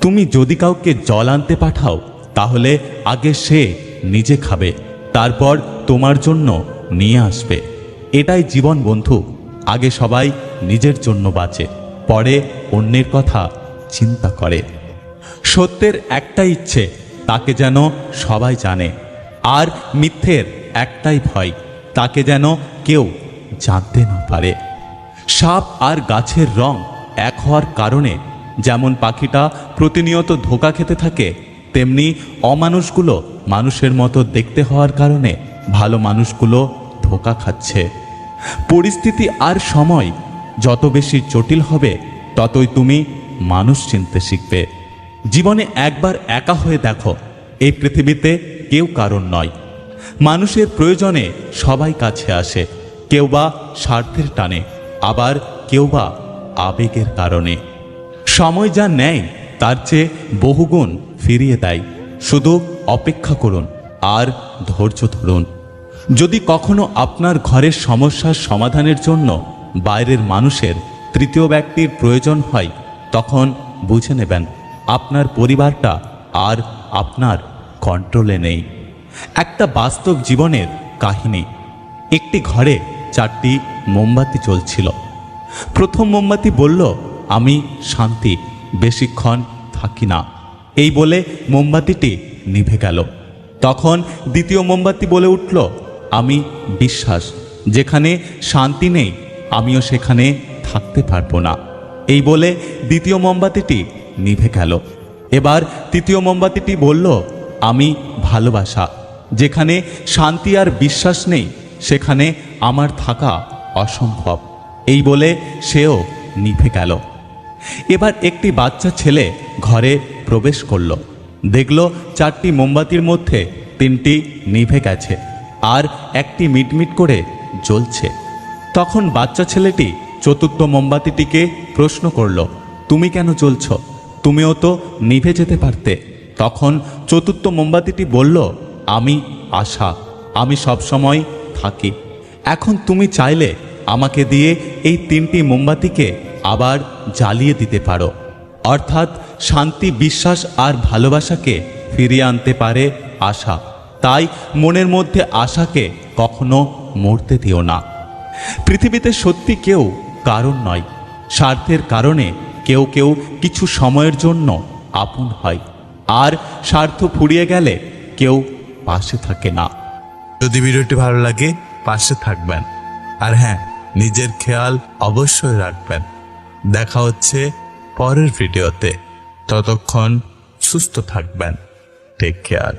তুমি যদি কাউকে জল আনতে পাঠাও তাহলে আগে সে নিজে খাবে, তারপর তোমার জন্য নিয়ে আসবে। এটাই জীবন বন্ধু। আগে সবাই নিজের জন্য বাঁচে, পরে অন্যের কথা চিন্তা করে। সত্যের একটা ইচ্ছে, তাকে যেন সবাই জানে। আর মিথ্যের একটাই ভয়, তাকে যেন কেউ জানতে না পারে। সাপ আর গাছের রং এক হওয়ার কারণে যেমন পাখিটা প্রতিনিয়ত ধোঁকা খেতে থাকে, তেমনি অমানুষগুলো মানুষের মতো দেখতে হওয়ার কারণে ভালো মানুষগুলো ধোঁকা খাচ্ছে। পরিস্থিতি আর সময় যত বেশি জটিল হবে, ততই তুমি মানুষ চিনতে শিখবে। জীবনে একবার একা হয়ে দেখো, এই পৃথিবীতে কেউ কারণ নয়। মানুষের প্রয়োজনে সবাই কাছে আসে, কেউ বা স্বার্থের টানে, আবার কেউ বা আবেগের কারণে। সময় যা নেয় তার চেয়ে বহুগুণ ফিরিয়ে দেয়। শুধু অপেক্ষা করুন আর ধৈর্য ধরুন। যদি কখনো আপনার ঘরের সমস্যার সমাধানের জন্য বাইরের মানুষের তৃতীয় ব্যক্তির প্রয়োজন হয়, তখন বুঝে নেবেন আপনার পরিবারটা আর আপনার কন্ট্রোলে নেই। একটা বাস্তব জীবনের কাহিনী। একটি ঘরে 4টি মোমবাতি জ্বলছিল। প্রথম মোমবাতি বলল, আমি শান্তি, বেশিক্ষণ থাকি না। এই বলে মোমবাতিটি নিভে গেল। তখন দ্বিতীয় মোমবাতি বলে উঠল, আমি বিশ্বাস, যেখানে শান্তি নেই আমিও সেখানে থাকতে পারবো না। এই বলে দ্বিতীয় মোমবাতিটি নিভে গেল। এবার তৃতীয় মোমবাতিটি বলল, আমি ভালোবাসা, যেখানে শান্তি আর বিশ্বাস নেই সেখানে আমার থাকা অসম্ভব। এই বলে সেও নিভে গেল। এবার একটি বাচ্চা ছেলে ঘরে প্রবেশ করল। দেখল 4টি মোমবাতির মধ্যে 3টি নিভে গেছে আর একটি মিটমিট করে জ্বলছে। তখন বাচ্চা ছেলেটি চতুর্থ মোমবাতিটিকে প্রশ্ন করল, তুমি কেন জ্বলছ? তুমিও তো নিভে যেতে পারতে। তখন চতুর্থ মোমবাতিটি বলল, আমি আশা, আমি সবসময় থাকি। এখন তুমি চাইলে আমাকে দিয়ে এই 3টি মোমবাতিকে আবার জ্বালিয়ে দিতে পারো। অর্থাৎ শান্তি, বিশ্বাস আর ভালোবাসাকে ফিরিয়ে আনতে পারে আশা। তাই মনের মধ্যে আশাকে কখনো মরতে দিও না। পৃথিবীতে সত্যি কেউ কারণ নয়। স্বার্থের কারণে কেউ কেউ কিছু সময়ের জন্য আপন হয়, আর স্বার্থ ফুরিয়ে গেলে কেউ পাশে থাকে না। যদি ভিডিওটি ভালো লাগে পাশে থাকবেন, আর হ্যাঁ, নিজের খেয়াল অবশ্যই রাখবেন। দেখা হচ্ছে পরের ভিডিওতে। ততক্ষণ সুস্থ থাকবেন। Take care.